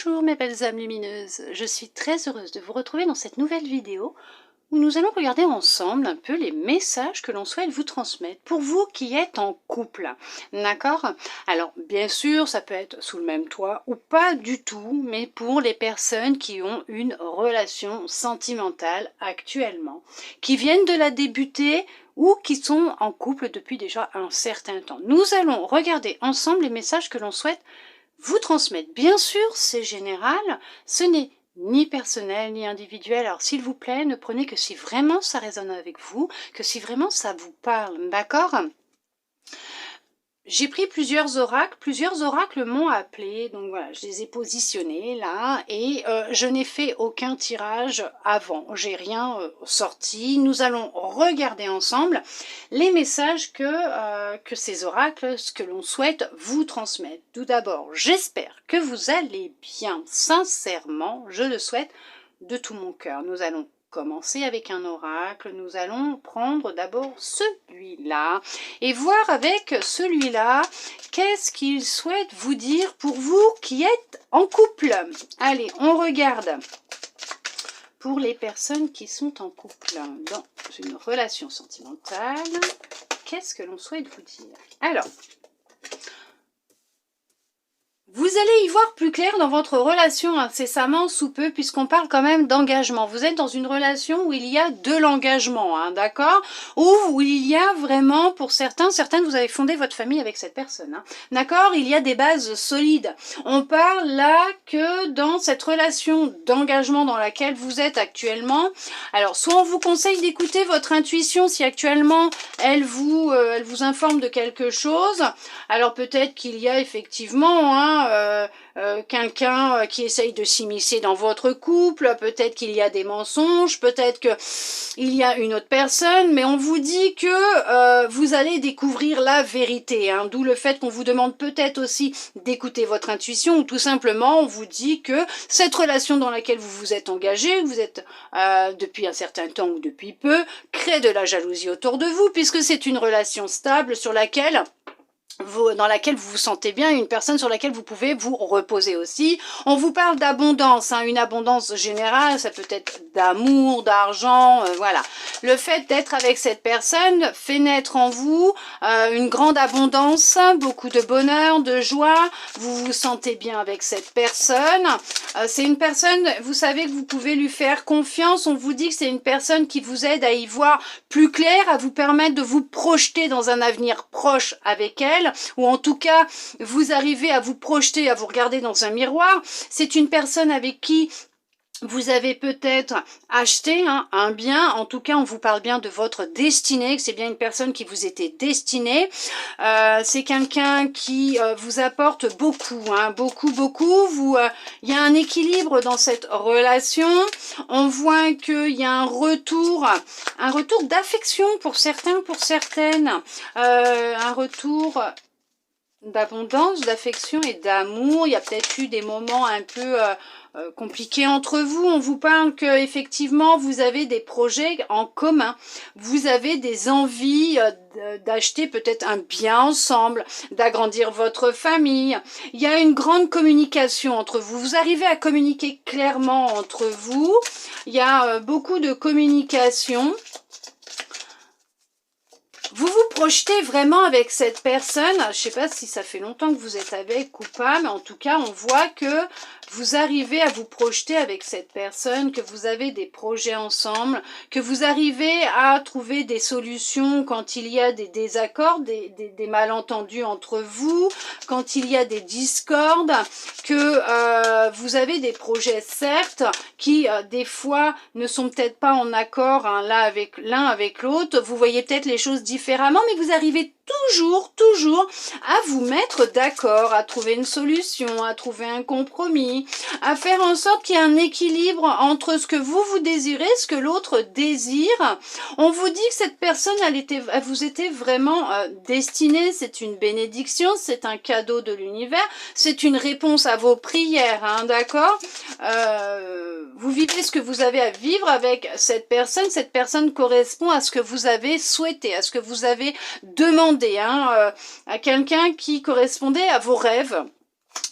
Bonjour mes belles âmes lumineuses, je suis très heureuse de vous retrouver dans cette nouvelle vidéo où nous allons regarder ensemble un peu les messages que l'on souhaite vous transmettre pour vous qui êtes en couple, d'accord? Alors bien sûr ça peut être sous le même toit ou pas du tout, mais pour les personnes qui ont une relation sentimentale actuellement, qui viennent de la débuter ou qui sont en couple depuis déjà un certain temps. Nous allons regarder ensemble les messages que l'on souhaite vous transmettre. Bien sûr, c'est général, ce n'est ni personnel ni individuel, alors s'il vous plaît, ne prenez que si vraiment ça résonne avec vous, que si vraiment ça vous parle, d'accord? J'ai pris plusieurs oracles m'ont appelé, donc voilà, je les ai positionnés là, et je n'ai fait aucun tirage avant, j'ai rien sorti. Nous allons regarder ensemble les messages que ces oracles, ce que l'on souhaite vous transmettre. Tout d'abord, j'espère que vous allez bien, sincèrement, je le souhaite de tout mon cœur. Nous allons commencer avec un oracle, nous allons prendre d'abord celui-là et voir avec celui-là qu'est-ce qu'il souhaite vous dire pour vous qui êtes en couple. Allez, on regarde pour les personnes qui sont en couple dans une relation sentimentale, qu'est-ce que l'on souhaite vous dire? Alors, vous allez y voir plus clair dans votre relation incessamment sous peu, puisqu'on parle quand même d'engagement. Vous êtes dans une relation où il y a de l'engagement, hein, d'accord? Où il y a vraiment, pour certaines, vous avez fondé votre famille avec cette personne, hein, d'accord? Il y a des bases solides. On parle là que dans cette relation d'engagement dans laquelle vous êtes actuellement, alors soit on vous conseille d'écouter votre intuition si actuellement elle vous informe de quelque chose, alors peut-être qu'il y a effectivement, hein, quelqu'un qui essaye de s'immiscer dans votre couple, peut-être qu'il y a des mensonges, peut-être qu'il y a une autre personne, mais on vous dit que vous allez découvrir la vérité, hein, d'où le fait qu'on vous demande peut-être aussi d'écouter votre intuition, ou tout simplement on vous dit que cette relation dans laquelle vous vous êtes engagé, vous êtes depuis un certain temps ou depuis peu, crée de la jalousie autour de vous, puisque c'est une relation stable dans laquelle vous vous sentez bien, une personne sur laquelle vous pouvez vous reposer aussi. On vous parle d'abondance, hein, une abondance générale, ça peut être d'amour, d'argent, voilà. Le fait d'être avec cette personne fait naître en vous une grande abondance, beaucoup de bonheur, de joie, vous vous sentez bien avec cette personne. C'est une personne, vous savez que vous pouvez lui faire confiance, on vous dit que c'est une personne qui vous aide à y voir plus clair, à vous permettre de vous projeter dans un avenir proche avec elle, ou en tout cas vous arrivez à vous projeter, à vous regarder dans un miroir. C'est une personne avec qui vous avez peut-être acheté un bien, en tout cas on vous parle bien de votre destinée, que c'est bien une personne qui vous était destinée. C'est quelqu'un qui vous apporte beaucoup, hein, beaucoup. Il y a un équilibre dans cette relation. On voit qu'il y a un retour d'affection pour certains, pour certaines, un retour d'abondance, d'affection et d'amour. Il y a peut-être eu des moments un peu compliqués entre vous. On vous parle que effectivement vous avez des projets en commun, vous avez des envies d'acheter peut-être un bien ensemble, d'agrandir votre famille. Il y a une grande communication entre vous, vous arrivez à communiquer clairement entre vous. Il y a beaucoup de communication. Vous vous projetez vraiment avec cette personne. Je ne sais pas si ça fait longtemps que vous êtes avec ou pas, mais en tout cas, on voit que vous arrivez à vous projeter avec cette personne, que vous avez des projets ensemble, que vous arrivez à trouver des solutions quand il y a des désaccords, des malentendus entre vous, quand il y a des discordes, que vous avez des projets certes qui des fois ne sont peut-être pas en accord, hein, l'un avec l'autre. Vous voyez peut-être les choses différemment, mais vous arrivez toujours à vous mettre d'accord, à trouver une solution, à trouver un compromis, à faire en sorte qu'il y ait un équilibre entre ce que vous désirez, ce que l'autre désire. On vous dit que cette personne, elle vous était vraiment destinée, c'est une bénédiction, c'est un cadeau de l'univers, c'est une réponse à vos prières, hein, d'accord? Vous vivez ce que vous avez à vivre avec cette personne correspond à ce que vous avez souhaité, à ce que vous avez demandé, hein, à quelqu'un qui correspondait à vos rêves.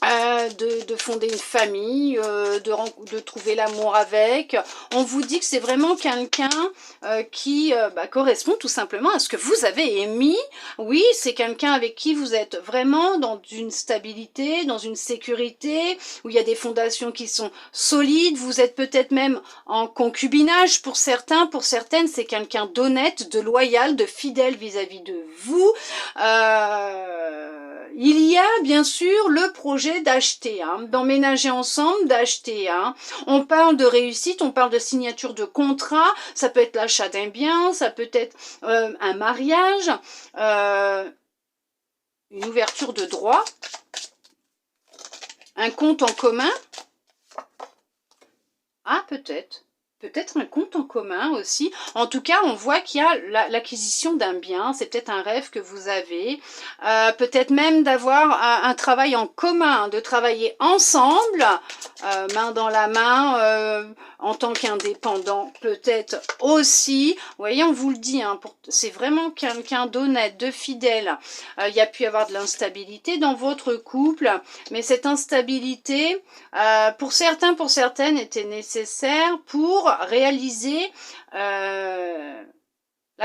de fonder une famille, de trouver l'amour avec. On vous dit que c'est vraiment quelqu'un qui correspond tout simplement à ce que vous avez émis. Oui, c'est quelqu'un avec qui vous êtes vraiment dans une stabilité, dans une sécurité, où il y a des fondations qui sont solides. Vous êtes peut-être même en concubinage pour certains, pour certaines, c'est quelqu'un d'honnête, de loyal, de fidèle vis-à-vis de vous. Il y a bien sûr le projet d'acheter, d'emménager ensemble, d'acheter. On parle de réussite, on parle de signature de contrat, ça peut être l'achat d'un bien, ça peut être un mariage, une ouverture de droit, un compte en commun. Ah, peut-être. Peut-être un compte en commun aussi. En tout cas, on voit qu'il y a l'acquisition d'un bien. C'est peut-être un rêve que vous avez. Peut-être même d'avoir un travail en commun, de travailler ensemble, main dans la main, en tant qu'indépendant. Peut-être aussi. Vous voyez, on vous le dit, c'est vraiment quelqu'un d'honnête, de fidèle. Il y a pu y avoir de l'instabilité dans votre couple. Mais cette instabilité, pour certains, pour certaines, était nécessaire pour réaliser la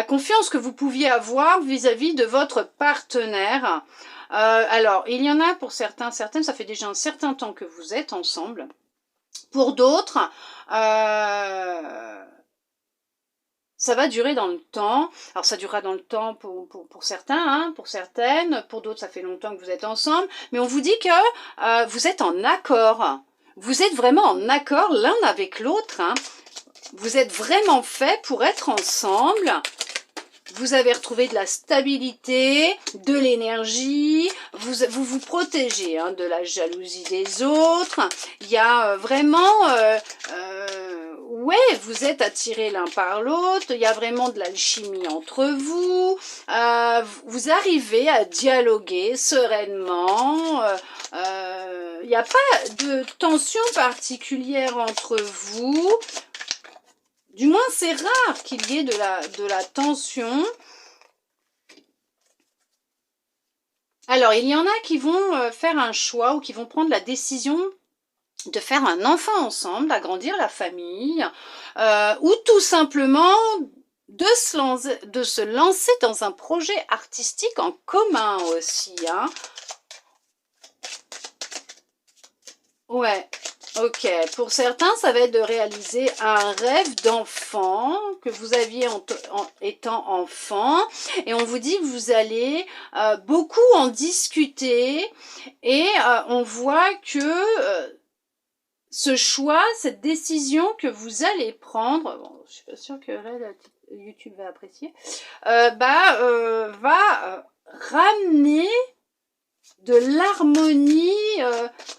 confiance que vous pouviez avoir vis-à-vis de votre partenaire. Alors, il y en a pour certains, certaines, ça fait déjà un certain temps que vous êtes ensemble. Pour d'autres, ça va durer dans le temps. Alors, ça durera dans le temps pour certains, pour certaines. Pour d'autres, ça fait longtemps que vous êtes ensemble. Mais on vous dit que vous êtes en accord. Vous êtes vraiment en accord l'un avec l'autre. Vous êtes vraiment fait pour être ensemble. Vous avez retrouvé de la stabilité, de l'énergie. Vous protégez de la jalousie des autres. Il y a vraiment... ouais, vous êtes attirés l'un par l'autre, il y a vraiment de l'alchimie entre vous, vous arrivez à dialoguer sereinement, il n'y a pas de tension particulière entre vous, du moins c'est rare qu'il y ait de la tension. Alors, il y en a qui vont faire un choix ou qui vont prendre la décision de faire un enfant ensemble, d'agrandir la famille, ou tout simplement de se lancer dans un projet artistique en commun aussi. Ouais, ok. Pour certains, ça va être de réaliser un rêve d'enfant que vous aviez étant enfant. Et on vous dit que vous allez beaucoup en discuter. Et on voit que... ce choix, cette décision que vous allez prendre, bon, je suis pas sûre que YouTube va apprécier, va ramener de l'harmonie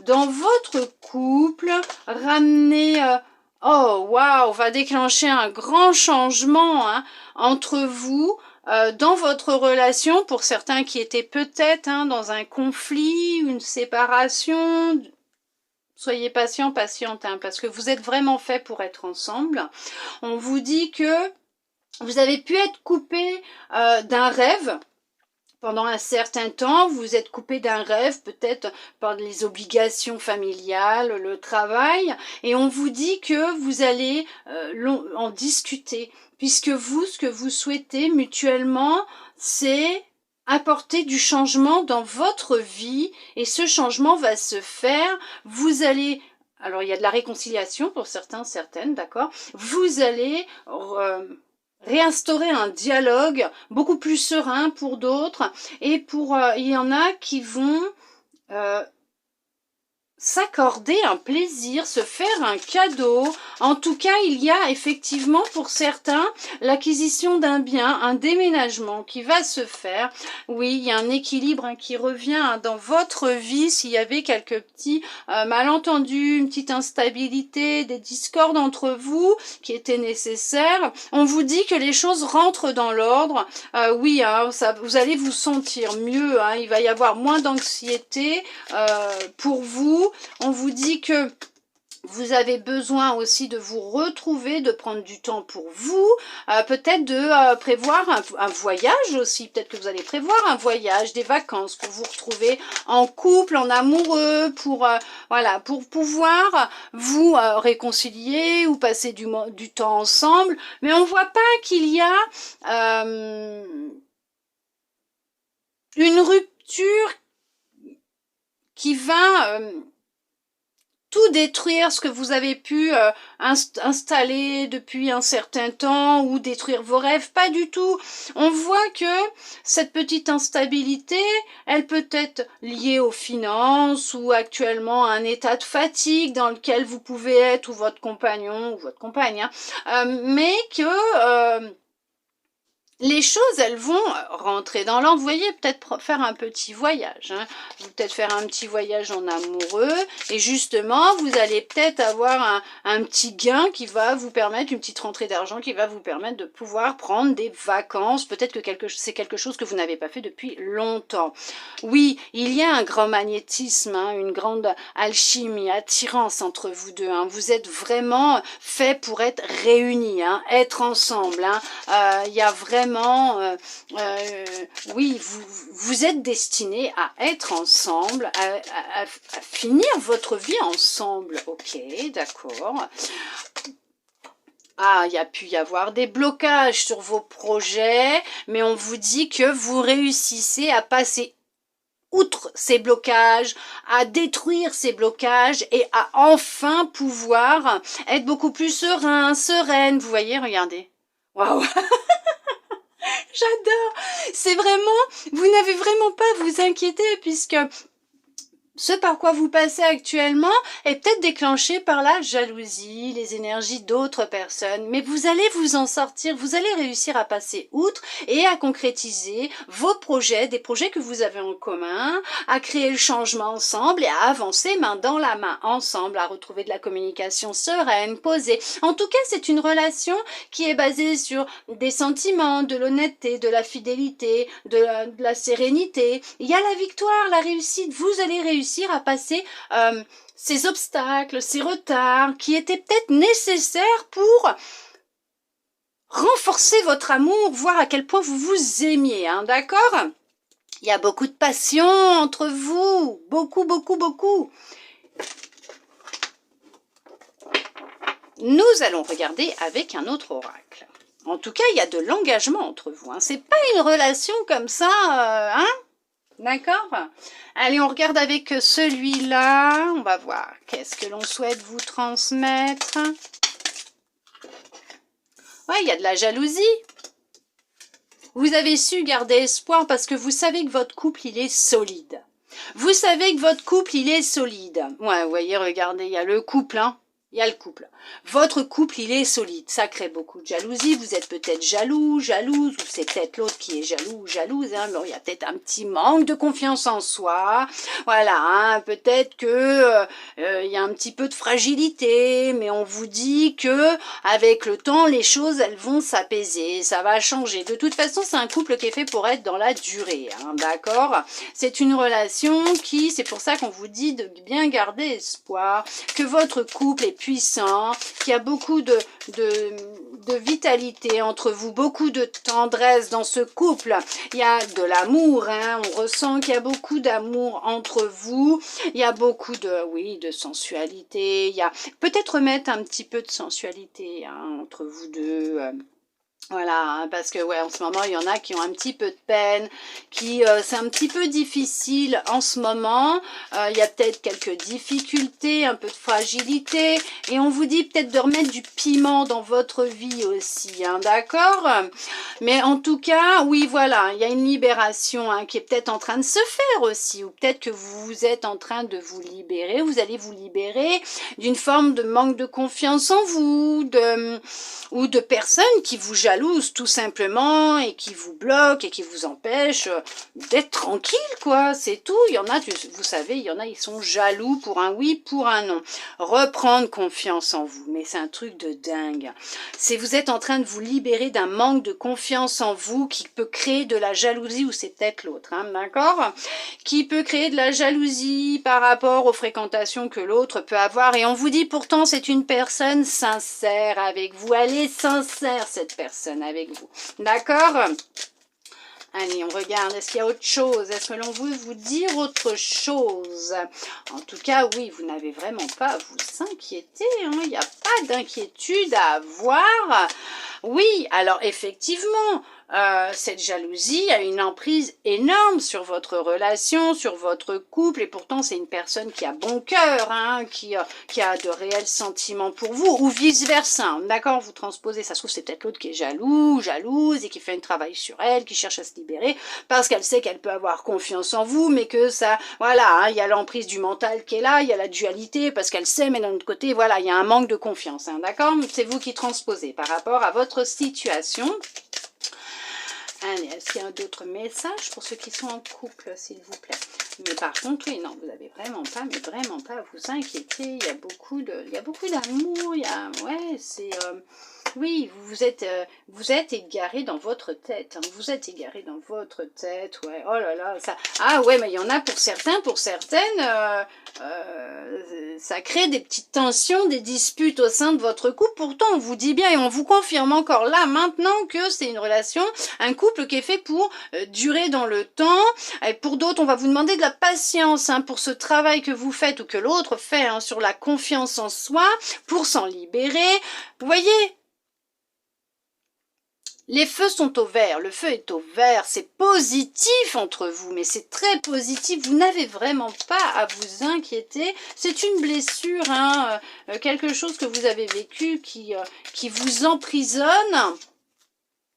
dans votre couple, ramener, oh waouh, va déclencher un grand changement entre vous, dans votre relation, pour certains qui étaient peut-être dans un conflit, une séparation. Soyez patient, patiente, parce que vous êtes vraiment fait pour être ensemble. On vous dit que vous avez pu être coupé d'un rêve pendant un certain temps. Vous êtes coupé d'un rêve, peut-être par les obligations familiales, le travail. Et on vous dit que vous allez en discuter. Puisque vous, ce que vous souhaitez mutuellement, c'est... apporter du changement dans votre vie et ce changement va se faire, vous allez, alors il y a de la réconciliation pour certains, certaines, d'accord, vous allez réinstaurer un dialogue beaucoup plus serein pour d'autres et pour, il y en a qui vont s'accorder un plaisir, se faire un cadeau. En tout cas, il y a effectivement pour certains l'acquisition d'un bien, un déménagement qui va se faire. Oui, il y a un équilibre qui revient dans votre vie. S'il y avait quelques petits malentendus, une petite instabilité, des discordes entre vous qui étaient nécessaires, on vous dit que les choses rentrent dans l'ordre. Oui, vous allez vous sentir mieux. Il va y avoir moins d'anxiété pour vous. On vous dit que Vous avez besoin aussi de vous retrouver, de prendre du temps pour vous, peut-être de prévoir un voyage aussi, peut-être que vous allez prévoir un voyage, des vacances pour vous retrouver en couple, en amoureux, pour voilà, pour pouvoir vous réconcilier ou passer du temps ensemble. Mais on voit pas qu'il y a une rupture qui va tout détruire ce que vous avez pu installer depuis un certain temps ou détruire vos rêves, pas du tout. On voit que cette petite instabilité, elle peut être liée aux finances ou actuellement à un état de fatigue dans lequel vous pouvez être ou votre compagnon ou votre compagne, hein, mais que les choses, elles vont rentrer dans l'ordre. Vous voyez, peut-être faire un petit voyage. Hein. Vous peut-être faire un petit voyage en amoureux. Et justement, vous allez peut-être avoir un petit gain qui va vous permettre, une petite rentrée d'argent qui va vous permettre de pouvoir prendre des vacances. Peut-être que c'est quelque chose que vous n'avez pas fait depuis longtemps. Oui, il y a un grand magnétisme, hein, une grande alchimie, attirance entre vous deux. Hein. Vous êtes vraiment fait pour être réunis, hein, être ensemble. Hein. Il y a vraiment oui, vous êtes destinés à être ensemble, à finir votre vie ensemble. Ok, d'accord. Ah, il y a pu y avoir des blocages sur vos projets, mais on vous dit que vous réussissez à passer outre ces blocages, à détruire ces blocages et à enfin pouvoir être beaucoup plus serein, sereine. Vous voyez, regardez. Waouh. J'adore. C'est vraiment, vous n'avez vraiment pas à vous inquiéter puisque ce par quoi vous passez actuellement est peut-être déclenché par la jalousie, les énergies d'autres personnes, mais vous allez vous en sortir, vous allez réussir à passer outre et à concrétiser vos projets, des projets que vous avez en commun, à créer le changement ensemble et à avancer main dans la main ensemble, à retrouver de la communication sereine, posée. En tout cas, c'est une relation qui est basée sur des sentiments, de l'honnêteté, de la fidélité, de la sérénité. Il y a la victoire, la réussite, vous allez réussir à passer ces obstacles, ces retards qui étaient peut-être nécessaires pour renforcer votre amour, voir à quel point vous vous aimiez, hein, d'accord? Il y a beaucoup de passion entre vous, beaucoup, beaucoup, beaucoup. Nous allons regarder avec un autre oracle. En tout cas, il y a de l'engagement entre vous, hein. C'est pas une relation comme ça, hein? D'accord? Allez, on regarde avec celui-là. On va voir qu'est-ce que l'on souhaite vous transmettre. Ouais, il y a de la jalousie. Vous avez su garder espoir parce que vous savez que votre couple, il est solide. Vous savez que votre couple, il est solide. Ouais, vous voyez, regardez, il y a le couple, hein. Il y a le couple. Votre couple, il est solide. Ça crée beaucoup de jalousie. Vous êtes peut-être jaloux, jalouse, ou c'est peut-être l'autre qui est jaloux ou jalouse. Hein. Alors, il y a peut-être un petit manque de confiance en soi. Voilà, hein. Peut-être que il y a un petit peu de fragilité, mais on vous dit que avec le temps, les choses, elles vont s'apaiser. Ça va changer. De toute façon, c'est un couple qui est fait pour être dans la durée. Hein, d'accord? C'est une relation qui, c'est pour ça qu'on vous dit de bien garder espoir, que votre couple est puissant, qu'il y a beaucoup de vitalité entre vous, beaucoup de tendresse dans ce couple. Il y a de l'amour, hein, on ressent qu'il y a beaucoup d'amour entre vous. Il y a beaucoup de sensualité. Il y a peut-être remettre un petit peu de sensualité, hein, entre vous deux. Voilà, parce que ouais, en ce moment, il y en a qui ont un petit peu de peine, qui c'est un petit peu difficile en ce moment. Il y a peut-être quelques difficultés, un peu de fragilité, et on vous dit peut-être de remettre du piment dans votre vie aussi, hein, d'accord? Mais en tout cas, oui, voilà, il y a une libération, hein, qui est peut-être en train de se faire aussi, ou peut-être que vous êtes en train de vous libérer, vous allez vous libérer d'une forme de manque de confiance en vous, ou de personnes qui vous jalousent jalouse tout simplement et qui vous bloque et qui vous empêche d'être tranquille, quoi, c'est tout. Il y en a, vous savez, il y en a, ils sont jaloux pour un oui, pour un non. Reprendre confiance en vous, mais c'est un truc de dingue. C'est vous êtes en train de vous libérer d'un manque de confiance en vous qui peut créer de la jalousie, ou c'est peut-être l'autre, hein, d'accord? Qui peut créer de la jalousie par rapport aux fréquentations que l'autre peut avoir. Et on vous dit pourtant c'est une personne sincère avec vous. Elle est sincère cette personne avec vous. D'accord? Allez, on regarde. Est-ce qu'il y a autre chose? Est-ce que l'on veut vous dire autre chose? En tout cas, oui, vous n'avez vraiment pas à vous inquiéter. Hein. Il n'y a pas d'inquiétude à avoir. Oui, alors effectivement, cette jalousie a une emprise énorme sur votre relation, sur votre couple, et pourtant c'est une personne qui a bon cœur, hein, qui a de réels sentiments pour vous, ou vice-versa, d'accord, vous transposez, ça se trouve c'est peut-être l'autre qui est jaloux, jalouse, et qui fait un travail sur elle, qui cherche à se libérer, parce qu'elle sait qu'elle peut avoir confiance en vous, mais que ça, voilà, hein, il y a l'emprise du mental qui est là, il y a la dualité, parce qu'elle sait, mais d'un autre côté, voilà, il y a un manque de confiance, hein, d'accord, c'est vous qui transposez par rapport à votre situation. Allez, est-ce qu'il y a d'autres messages pour ceux qui sont en couple, s'il vous plaît? Mais par contre, oui, non, vous n'avez vraiment pas, mais vraiment pas à vous inquiéter. Il y a beaucoup d'amour, il y a, ouais, c'est, oui, vous êtes égaré dans votre tête, hein, vous êtes égaré dans votre tête, ouais, oh là là, ça, ah ouais, mais il y en a pour certains, pour certaines, ça crée des petites tensions, des disputes au sein de votre couple. Pourtant, on vous dit bien et on vous confirme encore là, maintenant, que c'est une relation, un couple qui est fait pour durer dans le temps. Et pour d'autres, on va vous demander de la patience, hein, pour ce travail que vous faites ou que l'autre fait, hein, sur la confiance en soi, pour s'en libérer. Vous voyez, les feux sont au vert, le feu est au vert, c'est positif entre vous, mais c'est très positif, vous n'avez vraiment pas à vous inquiéter, c'est une blessure, hein, quelque chose que vous avez vécu qui vous emprisonne.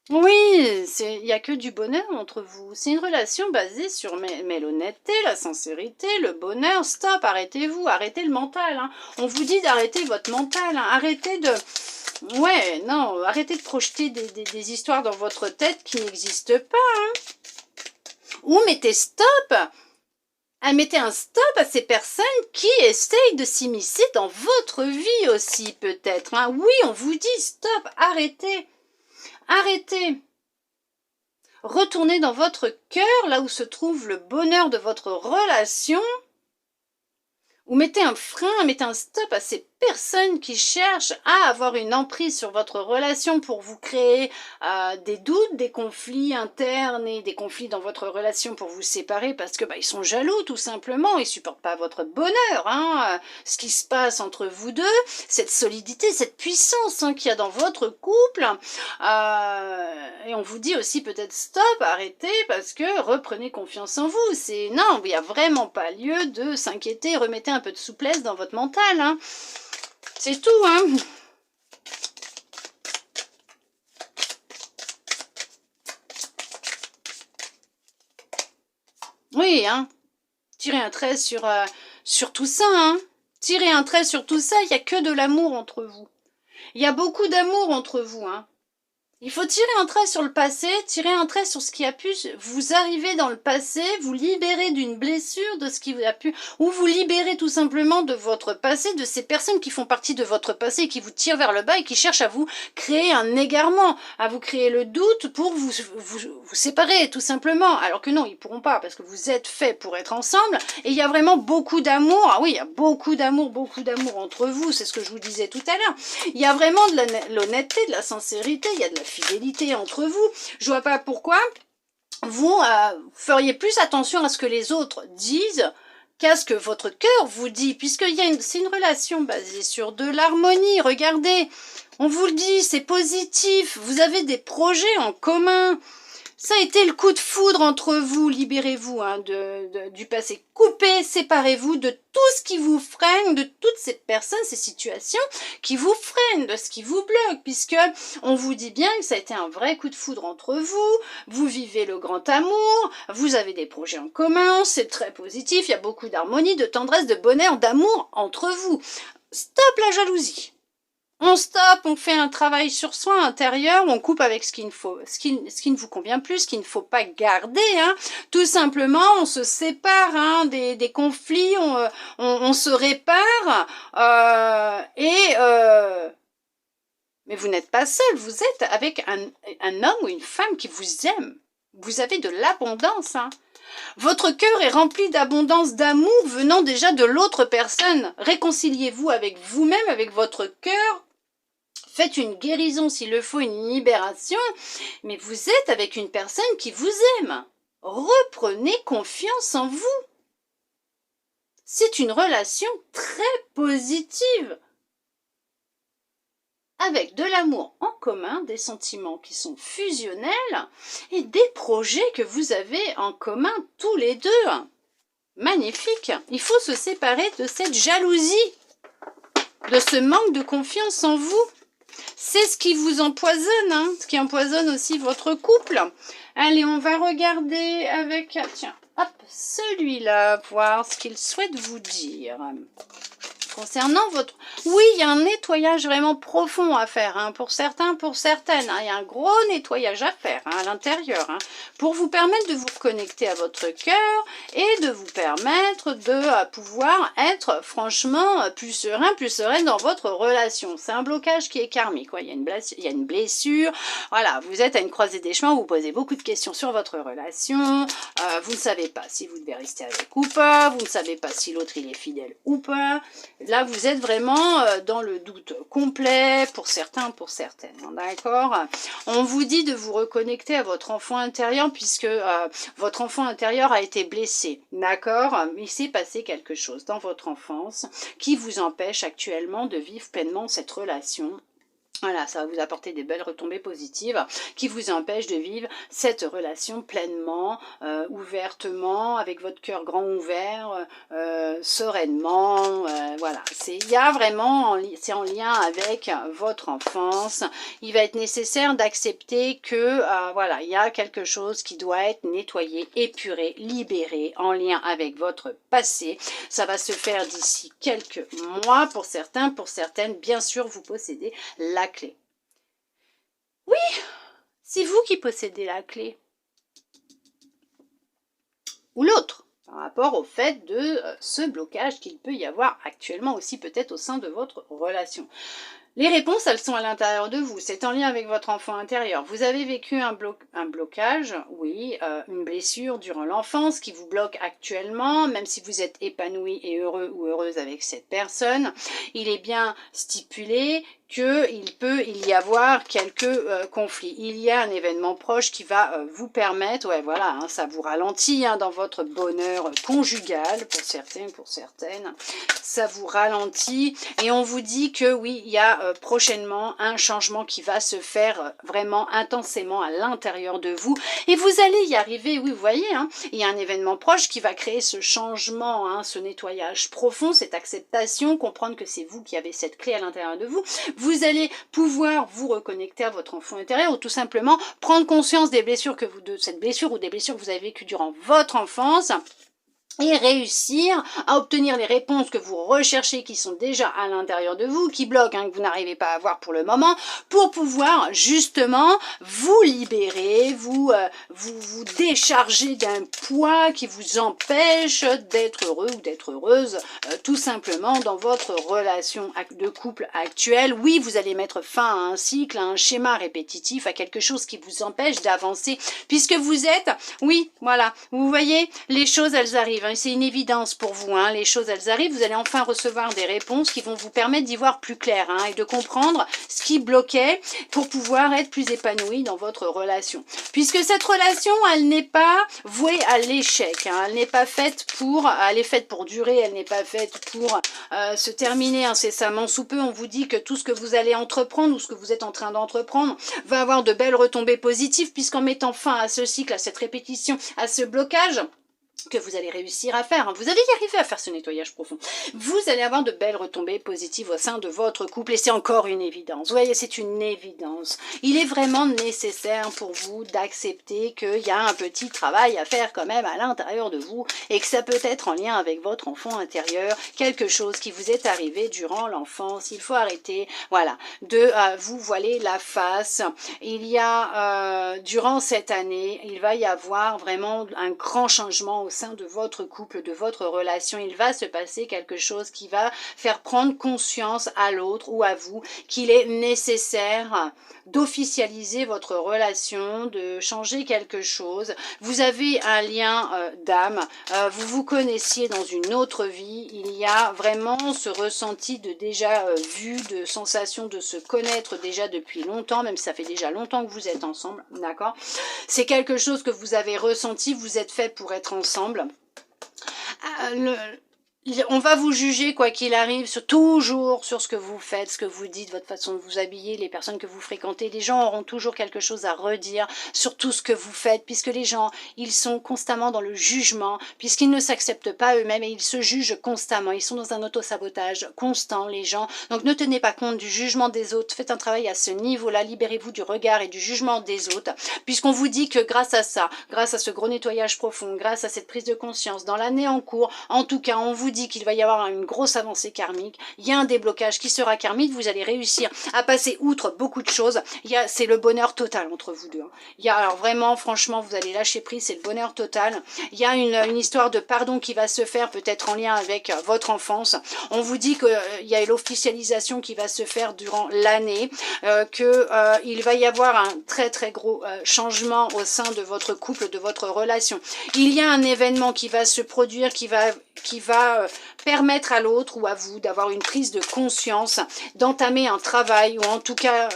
Oui, il n'y a que du bonheur entre vous, c'est une relation basée sur mais l'honnêteté, la sincérité, le bonheur. Stop, arrêtez-vous, arrêtez le mental, hein. On vous dit d'arrêter votre mental, hein. Arrêtez de... Ouais, non, arrêtez de projeter des histoires dans votre tête qui n'existent pas. Hein. Ou mettez stop. Mettez un stop à ces personnes qui essayent de s'immiscer dans votre vie aussi, peut-être. Hein. Oui, on vous dit stop, arrêtez. Arrêtez. Retournez dans votre cœur, là où se trouve le bonheur de votre relation. Ou mettez un frein, mettez un stop à ces personnes qui cherchent à avoir une emprise sur votre relation pour vous créer des doutes, des conflits internes et des conflits dans votre relation pour vous séparer parce que ils sont jaloux tout simplement, ils supportent pas votre bonheur, hein, ce qui se passe entre vous deux, cette solidité, cette puissance, hein, qu'il y a dans votre couple, et on vous dit aussi peut-être stop, arrêtez parce que reprenez confiance en vous, non, il n'y a vraiment pas lieu de s'inquiéter, remettez un peu de souplesse dans votre mental, hein. C'est tout, hein. Oui, hein. Tirez un trait sur tout ça, hein. Tirez un trait sur tout ça, il n'y a que de l'amour entre vous. Il y a beaucoup d'amour entre vous, hein. Il faut tirer un trait sur le passé, tirer un trait sur ce qui a pu vous arriver dans le passé, vous libérer d'une blessure, de ce qui a pu, ou vous libérer tout simplement de votre passé, de ces personnes qui font partie de votre passé et qui vous tirent vers le bas et qui cherchent à vous créer un égarement, à vous créer le doute pour vous séparer tout simplement. Alors que non, ils pourront pas parce que vous êtes faits pour être ensemble et il y a vraiment beaucoup d'amour. Ah oui, il y a beaucoup d'amour entre vous, c'est ce que je vous disais tout à l'heure. Il y a vraiment de l'honnêteté, de la sincérité, il y a de la fidélité entre vous. Je vois pas pourquoi vous feriez plus attention à ce que les autres disent qu'à ce que votre cœur vous dit, puisque c'est une relation basée sur de l'harmonie. Regardez, on vous le dit, c'est positif, vous avez des projets en commun. Ça a été le coup de foudre entre vous, libérez-vous, hein, du passé. Coupez, séparez-vous de tout ce qui vous freine, de toutes ces personnes, ces situations qui vous freinent, de ce qui vous bloque, puisque on vous dit bien que ça a été un vrai coup de foudre entre vous, vous vivez le grand amour, vous avez des projets en commun, c'est très positif, il y a beaucoup d'harmonie, de tendresse, de bonheur, d'amour entre vous. Stop la jalousie. On stoppe, on fait un travail sur soi intérieur, on coupe avec ce qui ne vous convient plus, ce qu'il ne faut pas garder. Hein. Tout simplement, on se sépare hein, des conflits, on se répare. Mais vous n'êtes pas seul, vous êtes avec un homme ou une femme qui vous aime. Vous avez de l'abondance. Hein. Votre cœur est rempli d'abondance, d'amour venant déjà de l'autre personne. Réconciliez-vous avec vous-même, avec votre cœur. Faites une guérison s'il le faut, une libération, mais vous êtes avec une personne qui vous aime. Reprenez confiance en vous. C'est une relation très positive, avec de l'amour en commun, des sentiments qui sont fusionnels et des projets que vous avez en commun tous les deux. Magnifique. Il faut se séparer de cette jalousie, de ce manque de confiance en vous. C'est ce qui vous empoisonne, hein, ce qui empoisonne aussi votre couple. Allez, on va regarder avec, tiens, hop, celui-là, voir ce qu'il souhaite vous dire. Concernant votre... Oui, il y a un nettoyage vraiment profond à faire, hein, pour certains, pour certaines. Hein, il y a un gros nettoyage à faire hein, à l'intérieur, hein, pour vous permettre de vous reconnecter à votre cœur et de vous permettre de pouvoir être franchement plus sereine dans votre relation. C'est un blocage qui est karmique. Ouais, il y a une blessure. Voilà, vous êtes à une croisée des chemins, vous posez beaucoup de questions sur votre relation. Vous ne savez pas si vous devez rester avec ou pas. Vous ne savez pas si l'autre il est fidèle ou pas. Là, vous êtes vraiment dans le doute complet pour certains, pour certaines, d'accord? On vous dit de vous reconnecter à votre enfant intérieur puisque votre enfant intérieur a été blessé, d'accord? Il s'est passé quelque chose dans votre enfance qui vous empêche actuellement de vivre pleinement cette relation. Voilà, ça va vous apporter des belles retombées positives qui vous empêchent de vivre cette relation pleinement, ouvertement, avec votre cœur grand ouvert, sereinement. Voilà, il y a vraiment, c'est en lien avec votre enfance. Il va être nécessaire d'accepter que, voilà, il y a quelque chose qui doit être nettoyé, épuré, libéré en lien avec votre passé. Ça va se faire d'ici quelques mois pour certains, pour certaines. Bien sûr, vous possédez la clé. Oui, c'est vous qui possédez la clé. Ou l'autre, par rapport au fait de ce blocage qu'il peut y avoir actuellement aussi peut-être au sein de votre relation. Les réponses, elles sont à l'intérieur de vous. C'est en lien avec votre enfant intérieur. Vous avez vécu un blocage, oui, une blessure durant l'enfance qui vous bloque actuellement, même si vous êtes épanoui et heureux ou heureuse avec cette personne. Il est bien stipulé qu'il peut y avoir quelques conflits. Il y a un événement proche qui va vous permettre, ouais voilà, hein, ça vous ralentit hein, dans votre bonheur conjugal, pour certains, pour certaines, ça vous ralentit et on vous dit que oui, il y a prochainement un changement qui va se faire vraiment intensément à l'intérieur de vous et vous allez y arriver, oui vous voyez, hein, il y a un événement proche qui va créer ce changement, hein, ce nettoyage profond, cette acceptation, comprendre que c'est vous qui avez cette clé à l'intérieur de vous. Vous allez pouvoir vous reconnecter à votre enfant intérieur ou tout simplement prendre conscience des blessures de cette blessure ou des blessures que vous avez vécues durant votre enfance et réussir à obtenir les réponses que vous recherchez qui sont déjà à l'intérieur de vous, qui bloquent, hein, que vous n'arrivez pas à avoir pour le moment, pour pouvoir justement vous libérer, vous décharger d'un poids qui vous empêche d'être heureux ou d'être heureuse tout simplement dans votre relation de couple actuelle. Oui, vous allez mettre fin à un cycle, à un schéma répétitif, à quelque chose qui vous empêche d'avancer, puisque vous êtes, oui, voilà, vous voyez, les choses elles arrivent. C'est une évidence pour vous, hein. Les choses elles arrivent, vous allez enfin recevoir des réponses qui vont vous permettre d'y voir plus clair hein, et de comprendre ce qui bloquait pour pouvoir être plus épanoui dans votre relation. Puisque cette relation, elle n'est pas vouée à l'échec, hein. Elle n'est pas faite elle est faite pour durer, elle n'est pas faite pour se terminer incessamment sous peu. On vous dit que tout ce que vous allez entreprendre ou ce que vous êtes en train d'entreprendre va avoir de belles retombées positives puisqu'en mettant fin à ce cycle, à cette répétition, à ce blocage, que vous allez réussir à faire. Vous allez y arriver à faire ce nettoyage profond. Vous allez avoir de belles retombées positives au sein de votre couple et c'est encore une évidence. Vous voyez, c'est une évidence. Il est vraiment nécessaire pour vous d'accepter qu'il y a un petit travail à faire quand même à l'intérieur de vous et que ça peut être en lien avec votre enfant intérieur, quelque chose qui vous est arrivé durant l'enfance. Il faut arrêter, voilà, de vous voiler la face. Il y a, durant cette année, il va y avoir vraiment un grand changement au sein de votre couple, de votre relation. Il va se passer quelque chose qui va faire prendre conscience à l'autre ou à vous qu'il est nécessaire d'officialiser votre relation, de changer quelque chose. Vous avez un lien d'âme, vous vous connaissiez dans une autre vie, il y a vraiment ce ressenti de déjà vu, de sensation de se connaître déjà depuis longtemps, même si ça fait déjà longtemps que vous êtes ensemble, d'accord? C'est quelque chose que vous avez ressenti, vous êtes fait pour être ensemble. On va vous juger quoi qu'il arrive toujours sur ce que vous faites, ce que vous dites, votre façon de vous habiller, les personnes que vous fréquentez. Les gens auront toujours quelque chose à redire sur tout ce que vous faites, puisque les gens, ils sont constamment dans le jugement, puisqu'ils ne s'acceptent pas eux-mêmes et ils se jugent constamment. Ils sont dans un autosabotage constant, les gens. Donc ne tenez pas compte du jugement des autres. Faites un travail à ce niveau-là. Libérez-vous du regard et du jugement des autres, puisqu'on vous dit que grâce à ça, grâce à ce gros nettoyage profond, grâce à cette prise de conscience dans l'année en cours, en tout cas, on vous dit qu'il va y avoir une grosse avancée karmique, il y a un déblocage qui sera karmique, vous allez réussir à passer outre beaucoup de choses, c'est le bonheur total entre vous deux. Il y a, alors vraiment, franchement, vous allez lâcher prise, c'est le bonheur total. Il y a une histoire de pardon qui va se faire, peut-être en lien avec votre enfance. On vous dit qu'il y a l'officialisation qui va se faire durant l'année, qu'il va y avoir un très très gros changement au sein de votre couple, de votre relation. Il y a un événement qui va se produire, qui va permettre à l'autre ou à vous d'avoir une prise de conscience, d'entamer un travail ou en tout cas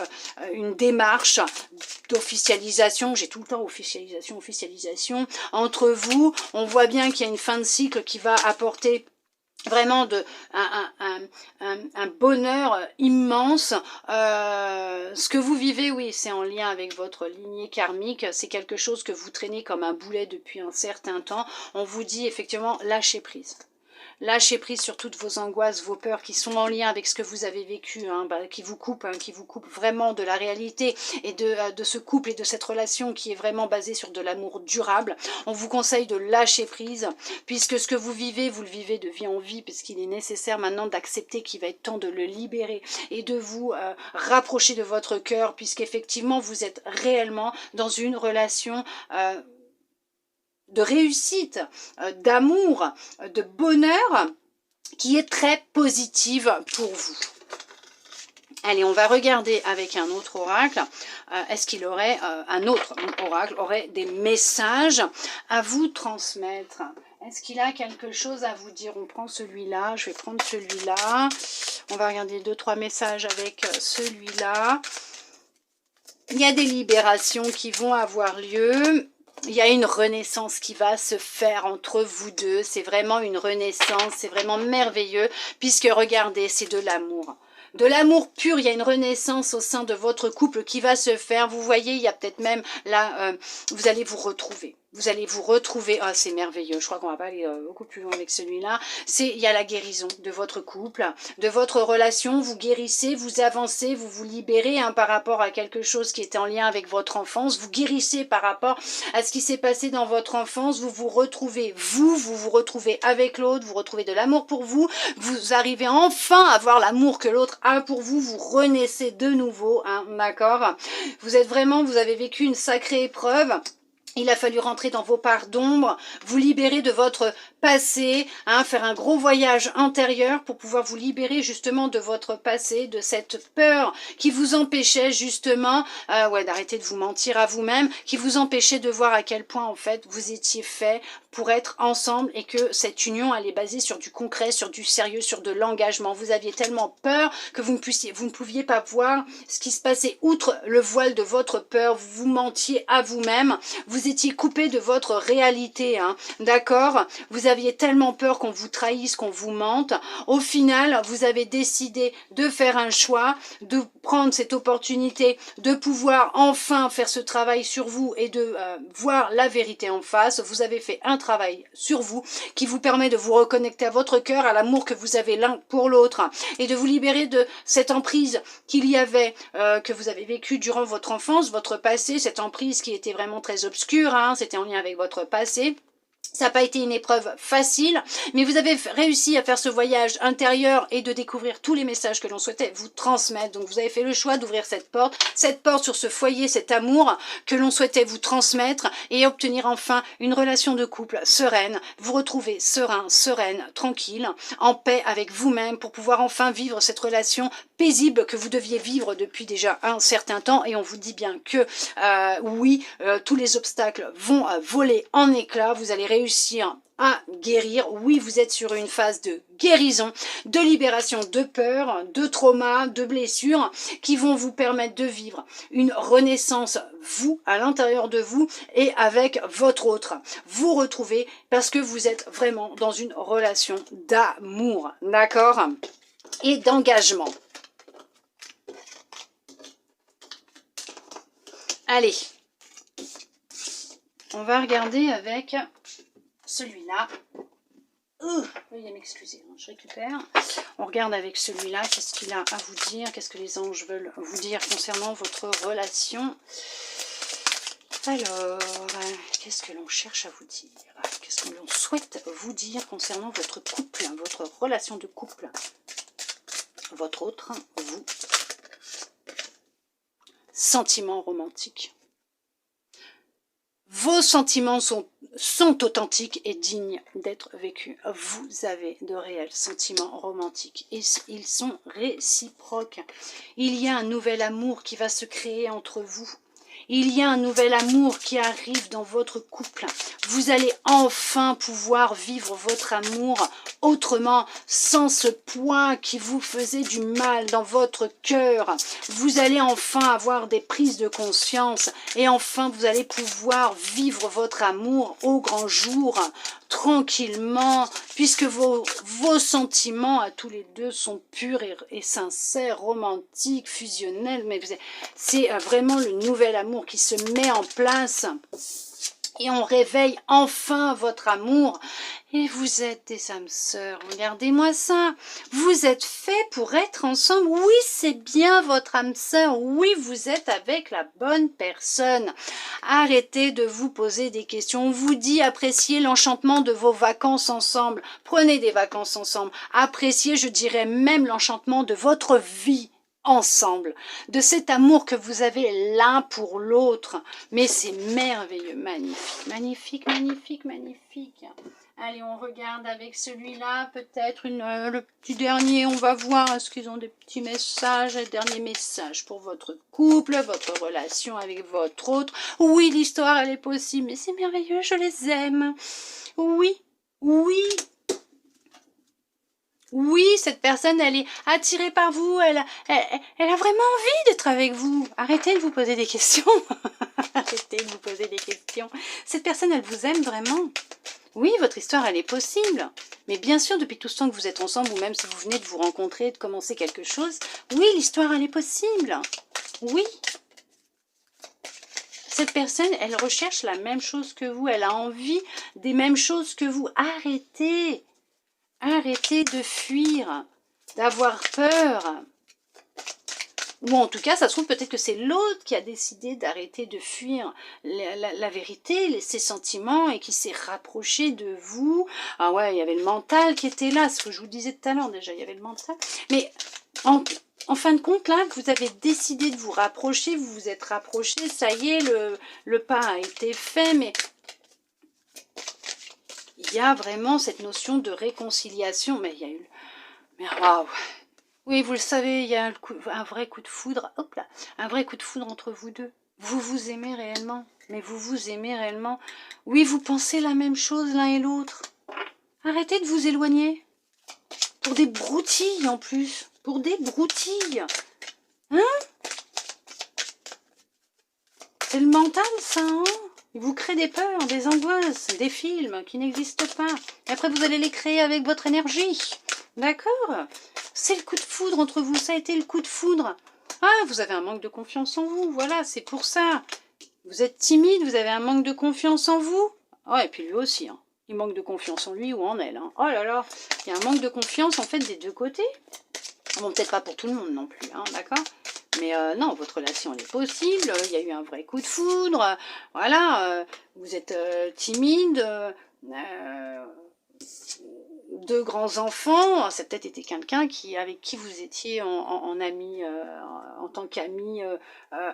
une démarche d'officialisation. J'ai tout le temps officialisation entre vous. On voit bien qu'il y a une fin de cycle qui va apporter vraiment un bonheur immense. Ce que vous vivez, oui, c'est en lien avec votre lignée karmique, c'est quelque chose que vous traînez comme un boulet depuis un certain temps. On vous dit effectivement, lâchez prise. Lâchez prise sur toutes vos angoisses, vos peurs qui sont en lien avec ce que vous avez vécu, qui vous coupent vraiment de la réalité et de ce couple et de cette relation qui est vraiment basée sur de l'amour durable. On vous conseille de lâcher prise, puisque ce que vous vivez, vous le vivez de vie en vie, puisqu'il est nécessaire maintenant d'accepter qu'il va être temps de le libérer et de vous rapprocher de votre cœur, puisqu'effectivement vous êtes réellement dans une relation de réussite, d'amour, de bonheur qui est très positive pour vous. Allez, on va regarder avec un autre oracle. Est-ce qu'il aurait, un autre oracle aurait des messages à vous transmettre? Est-ce qu'il a quelque chose à vous dire? On prend celui-là, je vais prendre celui-là. On va regarder 2-3 messages avec celui-là. Il y a des libérations qui vont avoir lieu. Il y a une renaissance qui va se faire entre vous deux. C'est vraiment une renaissance, c'est vraiment merveilleux. Puisque regardez, c'est de l'amour. De l'amour pur, il y a une renaissance au sein de votre couple qui va se faire. Vous voyez, il y a peut-être même là, vous allez vous retrouver. Vous allez vous retrouver, ah c'est merveilleux, je crois qu'on va pas aller beaucoup plus loin avec celui-là. Il y a la guérison de votre couple, de votre relation, vous guérissez, vous avancez, vous vous libérez par rapport à quelque chose qui était en lien avec votre enfance, vous guérissez par rapport à ce qui s'est passé dans votre enfance, vous vous retrouvez, vous vous retrouvez avec l'autre, vous retrouvez de l'amour pour vous, vous arrivez enfin à voir l'amour que l'autre a pour vous, vous renaissez de nouveau, d'accord? Vous êtes vraiment, vous avez vécu une sacrée épreuve. Il a fallu rentrer dans vos parts d'ombre, vous libérer de votre passé, faire un gros voyage intérieur pour pouvoir vous libérer justement de votre passé, de cette peur qui vous empêchait justement d'arrêter de vous mentir à vous-même, qui vous empêchait de voir à quel point en fait vous étiez fait pour être ensemble et que cette union elle est basée sur du concret, sur du sérieux, sur de l'engagement. Vous aviez tellement peur que vous ne pouviez pas voir ce qui se passait outre le voile de votre peur, vous vous mentiez à vous-même, vous étiez coupé de votre réalité, d'accord? Vous aviez tellement peur qu'on vous trahisse, qu'on vous mente. Au final, vous avez décidé de faire un choix, de prendre cette opportunité, de pouvoir enfin faire ce travail sur vous et de voir la vérité en face. Vous avez fait un travail sur vous qui vous permet de vous reconnecter à votre cœur, à l'amour que vous avez l'un pour l'autre et de vous libérer de cette emprise qu'il y avait, que vous avez vécu durant votre enfance, votre passé, cette emprise qui était vraiment très obscure, hein, c'était en lien avec votre passé. Ça n'a pas été une épreuve facile, mais vous avez réussi à faire ce voyage intérieur et de découvrir tous les messages que l'on souhaitait vous transmettre. Donc vous avez fait le choix d'ouvrir cette porte sur ce foyer, cet amour que l'on souhaitait vous transmettre et obtenir enfin une relation de couple sereine, vous retrouver serein, sereine, tranquille, en paix avec vous-même pour pouvoir enfin vivre cette relation paisible que vous deviez vivre depuis déjà un certain temps. Et on vous dit bien que oui, tous les obstacles vont voler en éclats, vous allez réussir à guérir. Oui, vous êtes sur une phase de guérison, de libération de peur, de trauma, de blessures qui vont vous permettre de vivre une renaissance, vous, à l'intérieur de vous et avec votre autre. Vous retrouvez parce que vous êtes vraiment dans une relation d'amour, d'accord? Et d'engagement. Allez, on va regarder avec celui-là. Veuillez m'excuser, je récupère. On regarde avec celui-là, qu'est-ce qu'il a à vous dire, qu'est-ce que les anges veulent vous dire concernant votre relation. Alors, qu'est-ce que l'on cherche à vous dire? Qu'est-ce que l'on souhaite vous dire concernant votre couple, votre relation de couple? Votre autre, vous. Sentiments romantiques. Vos sentiments sont authentiques et dignes d'être vécus. Vous avez de réels sentiments romantiques et ils sont réciproques. Il y a un nouvel amour qui va se créer entre vous. Il y a un nouvel amour qui arrive dans votre couple. Vous allez enfin pouvoir vivre votre amour autrement, sans ce poids qui vous faisait du mal dans votre cœur. Vous allez enfin avoir des prises de conscience et enfin vous allez pouvoir vivre votre amour au grand jour, tranquillement, puisque vos sentiments à tous les deux sont purs et sincères, romantiques, fusionnels, mais c'est vraiment le nouvel amour qui se met en place et on réveille enfin votre amour. Et vous êtes des âmes sœurs, regardez-moi ça. Vous êtes faits pour être ensemble. Oui, c'est bien votre âme sœur. Oui, vous êtes avec la bonne personne. Arrêtez de vous poser des questions. On vous dit appréciez l'enchantement de vos vacances ensemble. Prenez des vacances ensemble. Appréciez, je dirais même l'enchantement de votre vie ensemble, de cet amour que vous avez l'un pour l'autre. Mais c'est merveilleux, magnifique, magnifique, magnifique, magnifique. Allez, on regarde avec celui-là, peut-être le petit dernier, on va voir, est-ce qu'ils ont des petits messages, un dernier message pour votre couple, votre relation avec votre autre. Oui, l'histoire, elle est possible, mais c'est merveilleux, je les aime. Oui, oui. Oui, cette personne, elle est attirée par vous, elle a vraiment envie d'être avec vous. Arrêtez de vous poser des questions. Arrêtez de vous poser des questions. Cette personne, elle vous aime vraiment. Oui, votre histoire, elle est possible. Mais bien sûr, depuis tout ce temps que vous êtes ensemble, ou même si vous venez de vous rencontrer, de commencer quelque chose, oui, l'histoire, elle est possible. Oui. Cette personne, elle recherche la même chose que vous. Elle a envie des mêmes choses que vous. Arrêtez. Arrêtez de fuir, d'avoir peur. Ou en tout cas, ça se trouve peut-être que c'est l'autre qui a décidé d'arrêter de fuir la vérité, ses sentiments, et qui s'est rapproché de vous. Ah ouais, il y avait le mental qui était là, ce que je vous disais tout à l'heure déjà, il y avait le mental. Mais en fin de compte, là, vous avez décidé de vous rapprocher, vous vous êtes rapproché, ça y est, le pas a été fait, mais il y a vraiment cette notion de réconciliation, mais il y a eu... Mais waouh! Oui, vous le savez, il y a un vrai coup de foudre, hop là, un vrai coup de foudre entre vous deux. Vous vous aimez réellement, mais vous vous aimez réellement. Oui, vous pensez la même chose l'un et l'autre. Arrêtez de vous éloigner. Pour des broutilles en plus, pour des broutilles. Hein? C'est le mental, ça, hein? Il vous crée des peurs, des angoisses, des films qui n'existent pas. Et après, vous allez les créer avec votre énergie. D'accord? C'est le coup de foudre entre vous. Ça a été le coup de foudre. Ah, vous avez un manque de confiance en vous. Voilà, c'est pour ça. Vous êtes timide, vous avez un manque de confiance en vous. Ouais, et puis lui aussi. Hein. Il manque de confiance en lui ou en elle. Hein. Oh là là, il y a un manque de confiance en fait des deux côtés. Bon, peut-être pas pour tout le monde non plus, hein, d'accord? Mais non, votre relation elle est possible, il y a eu un vrai coup de foudre, voilà, vous êtes timide, deux grands enfants, ça a peut-être été quelqu'un avec qui vous étiez en ami, en tant qu'ami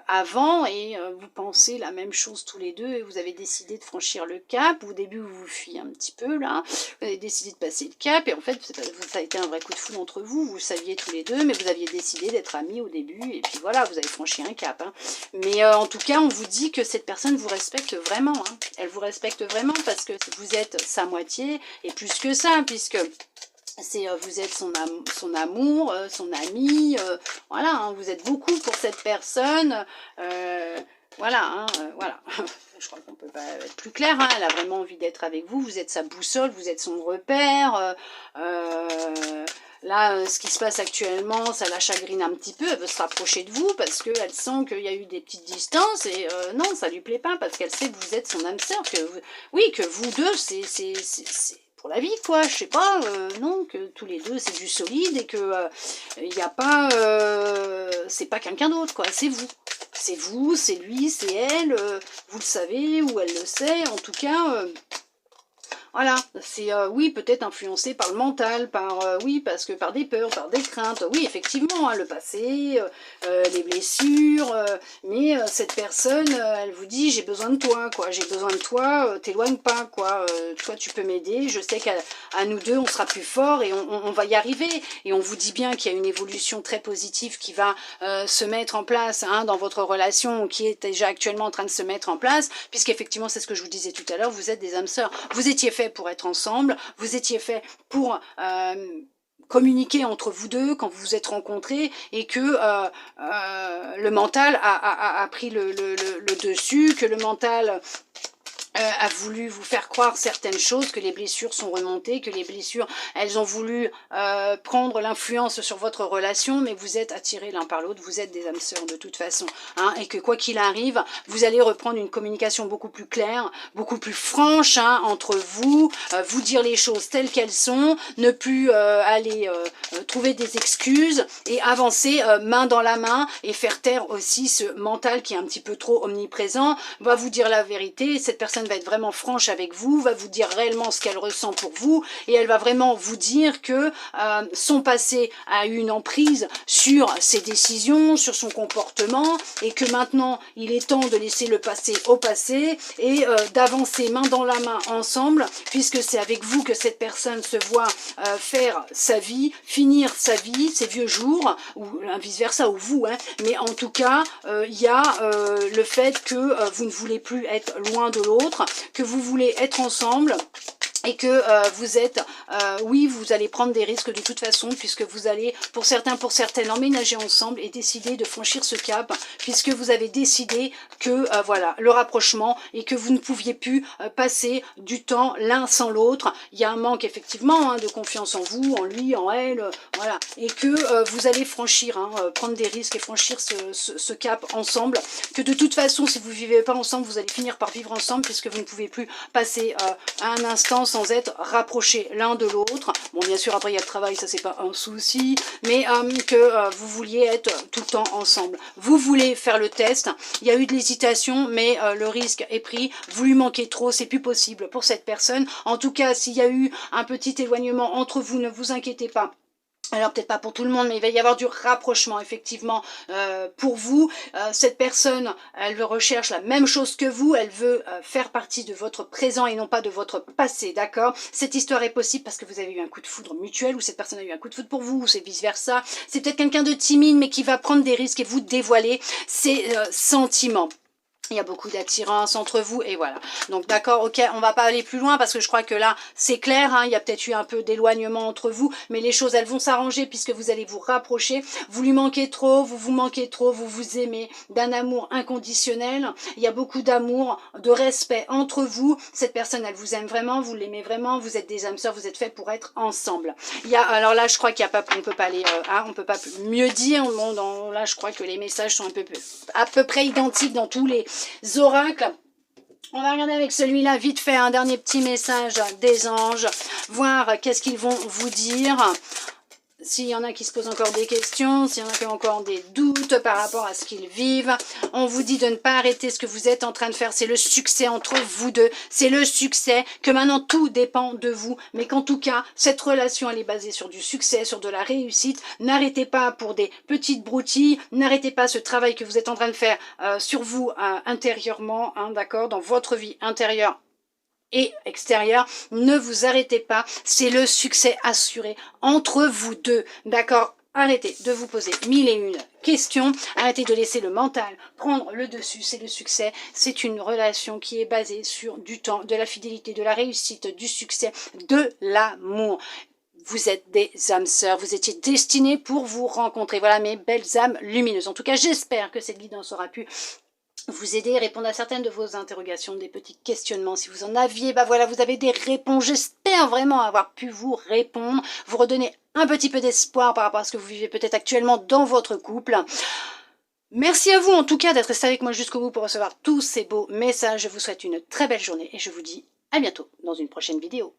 avant, et vous pensez la même chose tous les deux, et vous avez décidé de franchir le cap. Au début vous vous fuyez un petit peu là, vous avez décidé de passer le cap, et en fait ça a été un vrai coup de foudre entre vous, vous le saviez tous les deux, mais vous aviez décidé d'être amis au début, et puis voilà, vous avez franchi un cap. Hein. Mais en tout cas, on vous dit que cette personne vous respecte vraiment, hein. Elle vous respecte vraiment parce que vous êtes sa moitié, et plus que ça, puisque vous êtes son amour, son ami, voilà, hein, vous êtes beaucoup pour cette personne, voilà, hein, voilà. Je crois qu'on peut pas être plus clair, hein, elle a vraiment envie d'être avec vous, vous êtes sa boussole, vous êtes son repère, là, ce qui se passe actuellement, ça la chagrine un petit peu, elle veut se rapprocher de vous parce qu'elle sent qu'il y a eu des petites distances, et non, ça lui plaît pas parce qu'elle sait que vous êtes son âme sœur, oui, que vous deux, c'est pour la vie, quoi, je sais pas, non, que tous les deux c'est du solide, et que il n'y a pas, c'est pas quelqu'un d'autre, quoi, c'est vous. C'est vous, c'est lui, c'est elle, vous le savez, ou elle le sait, en tout cas, voilà, c'est oui, peut-être influencé par le mental, oui, parce que par des peurs, par des craintes, oui, effectivement, hein, le passé, les blessures, mais cette personne, elle vous dit, j'ai besoin de toi, quoi, j'ai besoin de toi, t'éloigne pas, quoi, toi tu peux m'aider, je sais qu'à nous deux, on sera plus forts, et on va y arriver, et on vous dit bien qu'il y a une évolution très positive qui va se mettre en place, hein, dans votre relation, qui est déjà actuellement en train de se mettre en place, puisqu'effectivement, c'est ce que je vous disais tout à l'heure, vous êtes des âmes sœurs, vous étiez fait pour être ensemble, vous étiez fait pour communiquer entre vous deux quand vous vous êtes rencontrés, et que le mental a pris le dessus, que le mental a voulu vous faire croire certaines choses, que les blessures sont remontées, que les blessures, elles ont voulu prendre l'influence sur votre relation, mais vous êtes attirés l'un par l'autre, vous êtes des âmes sœurs de toute façon, hein, et que quoi qu'il arrive, vous allez reprendre une communication beaucoup plus claire, beaucoup plus franche, hein, entre vous, vous dire les choses telles qu'elles sont, ne plus aller trouver des excuses, et avancer main dans la main, et faire taire aussi ce mental qui est un petit peu trop omniprésent, va vous dire la vérité, cette personne va être vraiment franche avec vous, va vous dire réellement ce qu'elle ressent pour vous, et elle va vraiment vous dire que son passé a eu une emprise sur ses décisions, sur son comportement, et que maintenant il est temps de laisser le passé au passé, et d'avancer main dans la main ensemble, puisque c'est avec vous que cette personne se voit faire sa vie, finir sa vie, ses vieux jours, ou vice versa, ou vous, hein. Mais en tout cas, il y a le fait que vous ne voulez plus être loin de l'autre, que vous voulez être ensemble, et que vous êtes, oui, vous allez prendre des risques de toute façon, puisque vous allez, pour certains, pour certaines, emménager ensemble, et décider de franchir ce cap, puisque vous avez décidé que, voilà, le rapprochement, et que vous ne pouviez plus passer du temps l'un sans l'autre. Il y a un manque, effectivement, hein, de confiance en vous, en lui, en elle, voilà, et que vous allez franchir, hein, prendre des risques, et franchir ce cap ensemble, que de toute façon, si vous ne vivez pas ensemble, vous allez finir par vivre ensemble, puisque vous ne pouvez plus passer un instant sans être rapprochés l'un de l'autre. Bon, bien sûr, après il y a le travail, ça c'est pas un souci, mais que vous vouliez être tout le temps ensemble. Vous voulez faire le test, il y a eu de l'hésitation, mais le risque est pris, vous lui manquez trop, c'est plus possible pour cette personne. En tout cas, s'il y a eu un petit éloignement entre vous, ne vous inquiétez pas. Alors peut-être pas pour tout le monde, mais il va y avoir du rapprochement effectivement pour vous. Cette personne, elle recherche la même chose que vous, elle veut faire partie de votre présent et non pas de votre passé, d'accord? Cette histoire est possible parce que vous avez eu un coup de foudre mutuel, ou cette personne a eu un coup de foudre pour vous, ou c'est vice versa. C'est peut-être quelqu'un de timide mais qui va prendre des risques et vous dévoiler ses sentiments. Il y a beaucoup d'attirance entre vous, et voilà. Donc d'accord, ok, on va pas aller plus loin parce que je crois que là, c'est clair, hein, il y a peut-être eu un peu d'éloignement entre vous, mais les choses, elles vont s'arranger puisque vous allez vous rapprocher. Vous lui manquez trop, vous vous manquez trop, vous vous aimez d'un amour inconditionnel. Il y a beaucoup d'amour, de respect entre vous. Cette personne, elle vous aime vraiment, vous l'aimez vraiment, vous êtes des âmes sœurs, vous êtes faits pour être ensemble. Il y a, alors là, je crois qu'il y a pas, on peut pas aller, on peut pas mieux dire. Bon, là, je crois que les messages sont à peu près identiques dans tous les oracles. On va regarder avec celui-là vite fait un dernier petit message des anges, voir qu'est-ce qu'ils vont vous dire. S'il y en a qui se posent encore des questions, s'il y en a qui ont encore des doutes par rapport à ce qu'ils vivent, on vous dit de ne pas arrêter ce que vous êtes en train de faire. C'est le succès entre vous deux. C'est le succès, que maintenant tout dépend de vous. Mais qu'en tout cas, cette relation, elle est basée sur du succès, sur de la réussite. N'arrêtez pas pour des petites broutilles. N'arrêtez pas ce travail que vous êtes en train de faire sur vous intérieurement, hein, d'accord, dans votre vie intérieure et extérieur, ne vous arrêtez pas, c'est le succès assuré entre vous deux, d'accord? Arrêtez de vous poser mille et une questions, arrêtez de laisser le mental prendre le dessus, c'est le succès, c'est une relation qui est basée sur du temps, de la fidélité, de la réussite, du succès, de l'amour. Vous êtes des âmes sœurs, vous étiez destinés pour vous rencontrer, voilà mes belles âmes lumineuses. En tout cas, j'espère que cette guidance aura pu vous aider, répondre à certaines de vos interrogations, des petits questionnements. Si vous en aviez, bah voilà, vous avez des réponses. J'espère vraiment avoir pu vous répondre, vous redonner un petit peu d'espoir par rapport à ce que vous vivez peut-être actuellement dans votre couple. Merci à vous en tout cas d'être resté avec moi jusqu'au bout pour recevoir tous ces beaux messages. Je vous souhaite une très belle journée et je vous dis à bientôt dans une prochaine vidéo.